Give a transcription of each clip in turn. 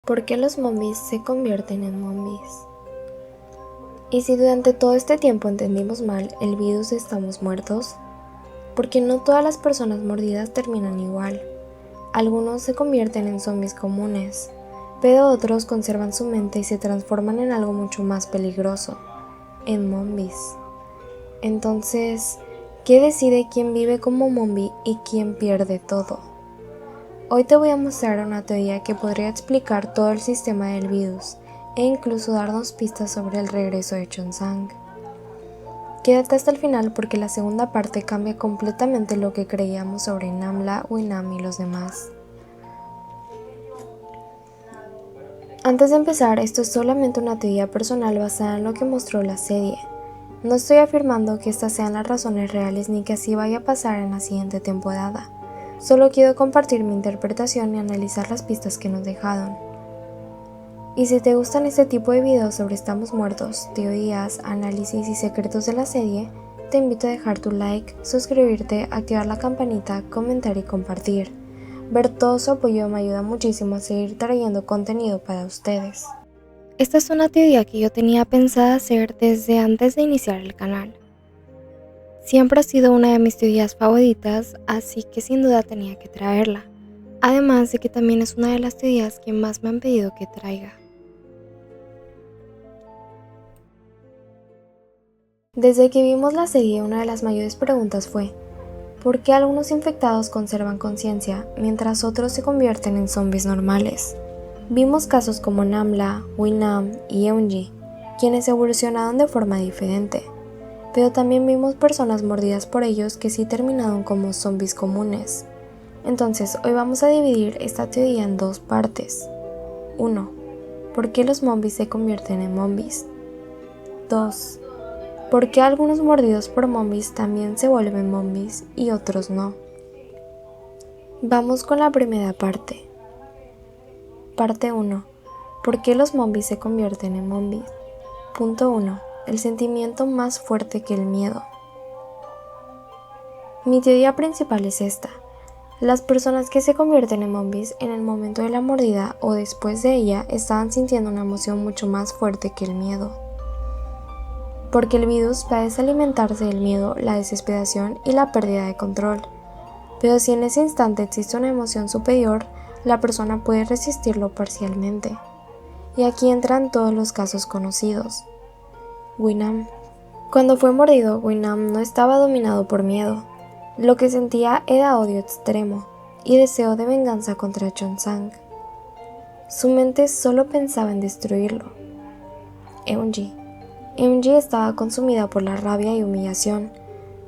¿Por qué los zombies se convierten en zombies? ¿Y si durante todo este tiempo entendimos mal el virus de estamos muertos? Porque no todas las personas mordidas terminan igual. Algunos se convierten en zombies comunes, pero otros conservan su mente y se transforman en algo mucho más peligroso, en zombies. Entonces, ¿qué decide quién vive como zombie y quién pierde todo? Hoy te voy a mostrar una teoría que podría explicar todo el sistema del virus e incluso darnos pistas sobre el regreso de Chong-Sang. Quédate hasta el final porque la segunda parte cambia completamente lo que creíamos sobre Namla, Winam y los demás. Antes de empezar, esto es solamente una teoría personal basada en lo que mostró la serie. No estoy afirmando que estas sean las razones reales ni que así vaya a pasar en la siguiente temporada. Solo quiero compartir mi interpretación y analizar las pistas que nos dejaron. Y si te gustan este tipo de videos sobre estamos muertos, teorías, análisis y secretos de la serie, te invito a dejar tu like, suscribirte, activar la campanita, comentar y compartir. Ver todo su apoyo me ayuda muchísimo a seguir trayendo contenido para ustedes. Esta es una teoría que yo tenía pensada hacer desde antes de iniciar el canal. Siempre ha sido una de mis teorías favoritas, así que sin duda tenía que traerla. Además de que también es una de las teorías que más me han pedido que traiga. Desde que vimos la serie, una de las mayores preguntas fue: ¿por qué algunos infectados conservan conciencia mientras otros se convierten en zombies normales? Vimos casos como Namla, Winam y Eunji, quienes evolucionaron de forma diferente. Pero también vimos personas mordidas por ellos que sí terminaron como zombies comunes. Entonces, hoy vamos a dividir esta teoría en dos partes. 1. ¿Por qué los zombies se convierten en zombies? 2. ¿Por qué algunos mordidos por zombies también se vuelven zombies y otros no? Vamos con la primera parte. Parte 1. ¿Por qué los zombies se convierten en zombies? Punto 1. El sentimiento más fuerte que el miedo. Mi teoría principal es esta. Las personas que se convierten en zombies en el momento de la mordida o después de ella estaban sintiendo una emoción mucho más fuerte que el miedo. Porque el virus parece alimentarse del miedo, la desesperación y la pérdida de control. Pero si en ese instante existe una emoción superior, la persona puede resistirlo parcialmente. Y aquí entran todos los casos conocidos. Winam. Cuando fue mordido, Winam no estaba dominado por miedo. Lo que sentía era odio extremo y deseo de venganza contra Chong-Sang. Su mente solo pensaba en destruirlo. Eunji estaba consumida por la rabia y humillación.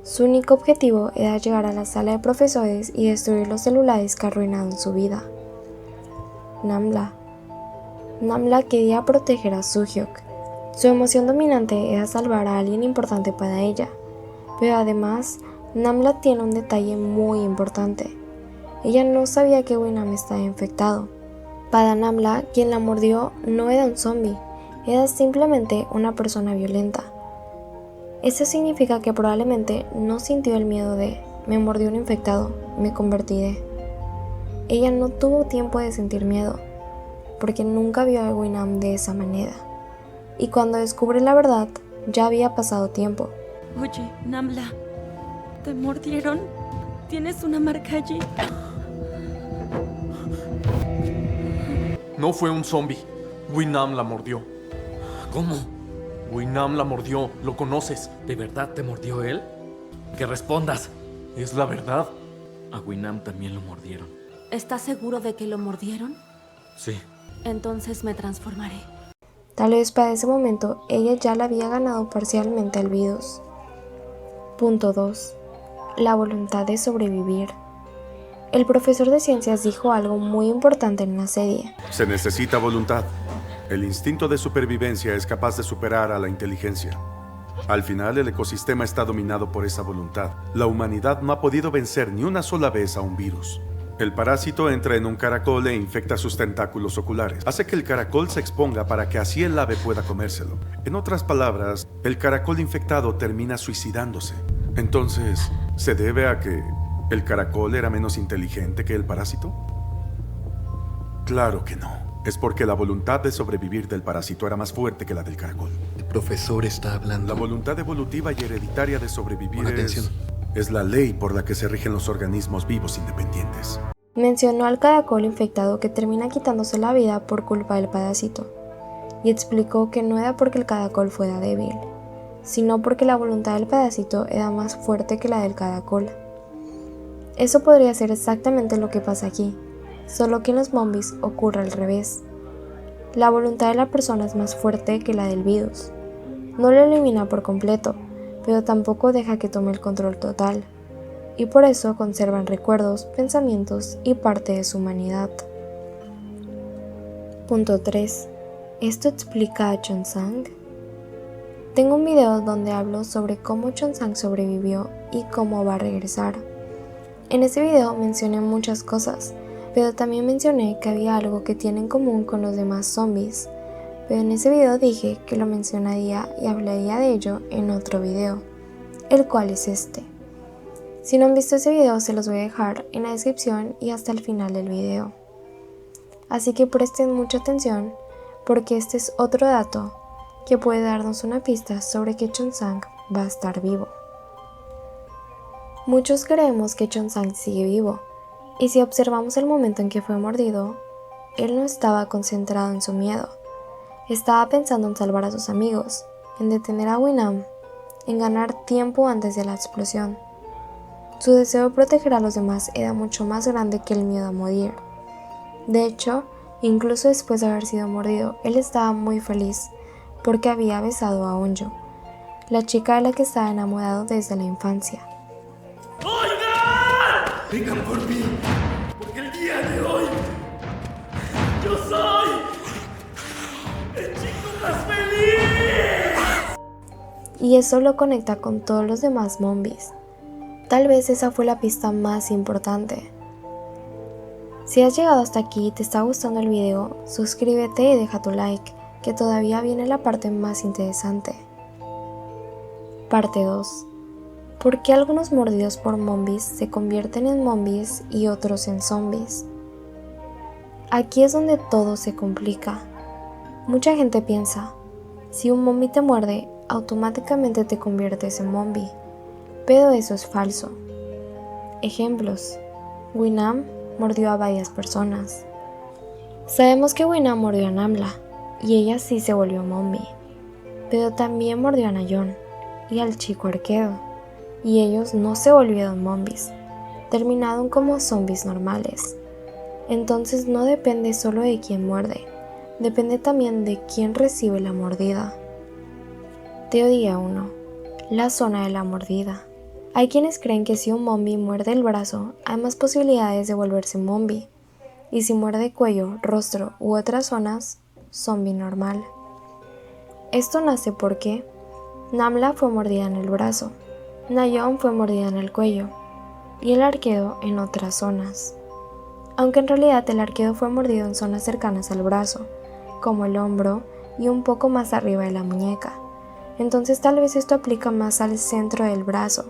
Su único objetivo era llegar a la sala de profesores y destruir los celulares que arruinaron su vida. Namla quería proteger a Suhyuk. Su emoción dominante era salvar a alguien importante para ella, pero además, Namla tiene un detalle muy importante. Ella no sabía que Winam estaba infectado. Para Namla, quien la mordió no era un zombie, era simplemente una persona violenta. Eso significa que probablemente no sintió el miedo de «me mordió un infectado, me convertiré». Ella no tuvo tiempo de sentir miedo, porque nunca vio a Winam de esa manera. Y cuando descubre la verdad, ya había pasado tiempo. Oye, Namla, ¿te mordieron? ¿Tienes una marca allí? No fue un zombie. Winam la mordió. ¿Cómo? Winam la mordió. ¿Lo conoces? ¿De verdad te mordió él? Que respondas. Es la verdad. A Winam también lo mordieron. ¿Estás seguro de que lo mordieron? Sí. Entonces me transformaré. Tal vez para ese momento ella ya le había ganado parcialmente al virus. Punto 2. La voluntad de sobrevivir. El profesor de ciencias dijo algo muy importante en la serie. Se necesita voluntad. El instinto de supervivencia es capaz de superar a la inteligencia. Al final, el ecosistema está dominado por esa voluntad. La humanidad no ha podido vencer ni una sola vez a un virus. El parásito entra en un caracol e infecta sus tentáculos oculares. Hace que el caracol se exponga para que así el ave pueda comérselo. En otras palabras, el caracol infectado termina suicidándose. Entonces, ¿se debe a que el caracol era menos inteligente que el parásito? Claro que no. es porque la voluntad de sobrevivir del parásito era más fuerte que la del caracol. El profesor está hablando. La voluntad evolutiva y hereditaria de sobrevivir Pon atención. es la ley por la que se rigen los organismos vivos independientes. Mencionó al caracol infectado que termina quitándose la vida por culpa del parásito, y explicó que no era porque el caracol fuera débil, sino porque la voluntad del parásito era más fuerte que la del caracol. Eso podría ser exactamente lo que pasa aquí, solo que en los zombies ocurre al revés. La voluntad de la persona es más fuerte que la del virus. No lo elimina por completo, pero tampoco deja que tome el control total, y por eso conservan recuerdos, pensamientos y parte de su humanidad. Punto 3. ¿Esto explica a Chonsang? Tengo un video donde hablo sobre cómo Chonsang sobrevivió y cómo va a regresar. En ese video mencioné muchas cosas, pero también mencioné que había algo que tiene en común con los demás zombies, pero en ese video dije que lo mencionaría y hablaría de ello en otro video, el cual es este. Si no han visto ese video se los voy a dejar en la descripción y hasta el final del video. Así que presten mucha atención porque este es otro dato que puede darnos una pista sobre que Chonsang va a estar vivo. Muchos creemos que Chonsang sigue vivo, y si observamos el momento en que fue mordido, él no estaba concentrado en su miedo. Estaba pensando en salvar a sus amigos, en detener a Winam, en ganar tiempo antes de la explosión. Su deseo de proteger a los demás era mucho más grande que el miedo a morir. De hecho, incluso después de haber sido mordido, él estaba muy feliz porque había besado a Onjo, la chica de la que estaba enamorado desde la infancia. Vengan por mí, porque el día de hoy yo soy el chico más feliz. Y eso lo conecta con todos los demás zombies. Tal vez esa fue la pista más importante. Si has llegado hasta aquí y te está gustando el video, suscríbete y deja tu like, que todavía viene la parte más interesante. Parte 2. ¿Por qué algunos mordidos por zombies se convierten en zombies y otros en zombies? Aquí es donde todo se complica. Mucha gente piensa, si un zombie te muerde, automáticamente te conviertes en zombie, pero eso es falso. Ejemplos: Winam mordió a varias personas. Sabemos que Winam mordió a Namla, y ella sí se volvió zombie, pero también mordió a Nayeon y al chico arquero, y ellos no se volvieron zombies, terminaron como zombies normales. Entonces no depende solo de quién muerde, depende también de quién recibe la mordida. Teoría 1. La zona de la mordida. Hay quienes creen que si un zombie muerde el brazo, hay más posibilidades de volverse zombie, y si muerde cuello, rostro u otras zonas, zombie normal. Esto nace porque Namla fue mordida en el brazo, Nayeon fue mordida en el cuello y el arquero en otras zonas. Aunque en realidad el arquero fue mordido en zonas cercanas al brazo, como el hombro y un poco más arriba de la muñeca. Entonces tal vez esto aplica más al centro del brazo,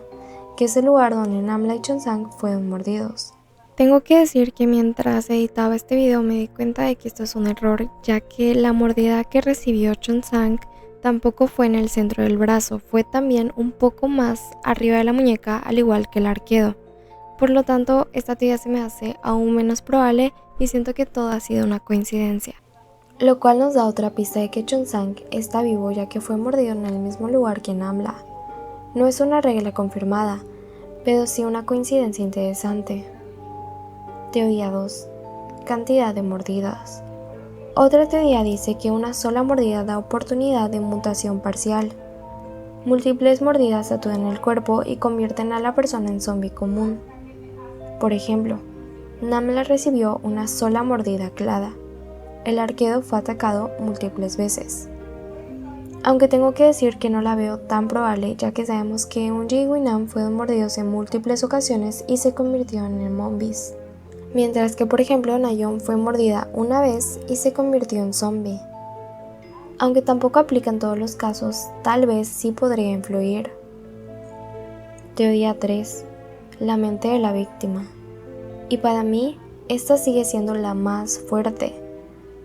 que es el lugar donde Namla y Chonsang fueron mordidos. Tengo que decir que mientras editaba este video me di cuenta de que esto es un error, ya que la mordida que recibió Chonsang tampoco fue en el centro del brazo, fue también un poco más arriba de la muñeca, al igual que el arquero. Por lo tanto, esta teoría se me hace aún menos probable y siento que todo ha sido una coincidencia. Lo cual nos da otra pista de que Chonsang está vivo, ya que fue mordido en el mismo lugar que Namla. No es una regla confirmada, pero sí una coincidencia interesante. Teoría 2. Cantidad de mordidas. Otra teoría dice que una sola mordida da oportunidad de mutación parcial. Múltiples mordidas saturan el cuerpo y convierten a la persona en zombie común. Por ejemplo, Namla recibió una sola mordida clara. El arquero fue atacado múltiples veces. Aunque tengo que decir que no la veo tan probable, ya que sabemos que Onjo y Winam fueron mordidos en múltiples ocasiones y se convirtieron en zombies. Mientras que, por ejemplo, Nayeon fue mordida una vez y se convirtió en zombie. Aunque tampoco aplica en todos los casos, tal vez sí podría influir. Teoría 3. La mente de la víctima. Y para mí, esta sigue siendo la más fuerte.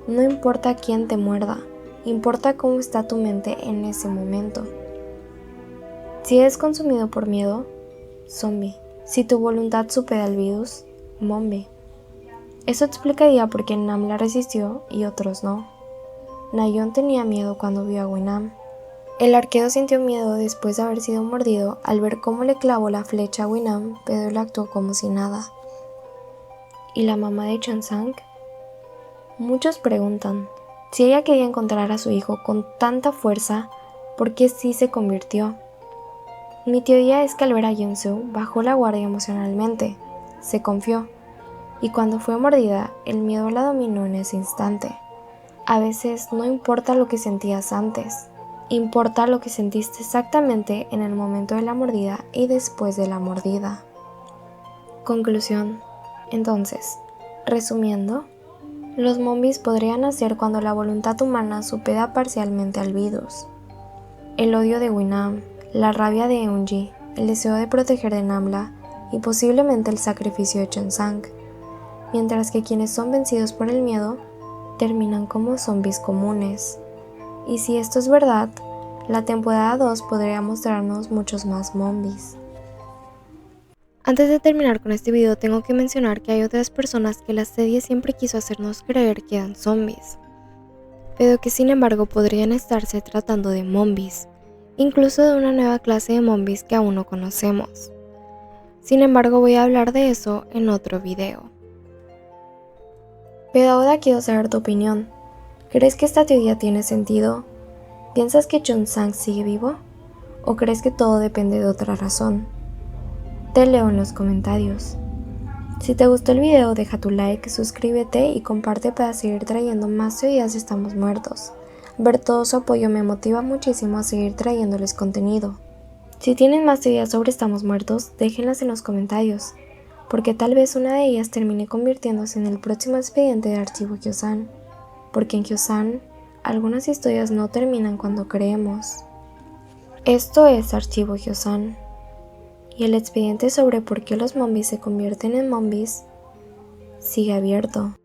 No importa quién te muerda, importa cómo está tu mente en ese momento. Si eres consumido por miedo, zombie. Si tu voluntad supera el virus, mombi. Eso explicaría por qué Namla resistió y otros no. Nayeon tenía miedo cuando vio a Winam. El arquero sintió miedo después de haber sido mordido al ver cómo le clavó la flecha a Winam, pero él actuó como si nada. ¿Y la mamá de Chonsang? Muchos preguntan, si ella quería encontrar a su hijo con tanta fuerza, ¿por qué sí se convirtió? Mi teoría es que al ver a Yunsu bajó la guardia emocionalmente, se confió, y cuando fue mordida, el miedo la dominó en ese instante. A veces no importa lo que sentías antes, importa lo que sentiste exactamente en el momento de la mordida y después de la mordida. Conclusión. Entonces, resumiendo, los zombies podrían nacer cuando la voluntad humana supera parcialmente al virus. El odio de Winam, la rabia de Eunji, el deseo de proteger de Namla y posiblemente el sacrificio de Chonsang, mientras que quienes son vencidos por el miedo terminan como zombies comunes. Y si esto es verdad, la temporada 2 podría mostrarnos muchos más zombies. Antes de terminar con este video tengo que mencionar que hay otras personas que la serie siempre quiso hacernos creer que eran zombies, pero que sin embargo podrían estarse tratando de zombies, incluso de una nueva clase de zombies que aún no conocemos. Sin embargo voy a hablar de eso en otro video. Pero ahora quiero saber tu opinión. ¿Crees que esta teoría tiene sentido? ¿Piensas que Chonsang sigue vivo? ¿O crees que todo depende de otra razón? Te leo en los comentarios. Si te gustó el video, deja tu like, suscríbete y comparte para seguir trayendo más teorías de Estamos Muertos. Ver todo su apoyo me motiva muchísimo a seguir trayéndoles contenido. Si tienen más teorías sobre Estamos Muertos, déjenlas en los comentarios, porque tal vez una de ellas termine convirtiéndose en el próximo expediente de Archivo Hyo-san, porque en Hyo-san algunas historias no terminan cuando creemos. Esto es Archivo Hyo-san. Y el expediente sobre por qué los zombies se convierten en zombies sigue abierto.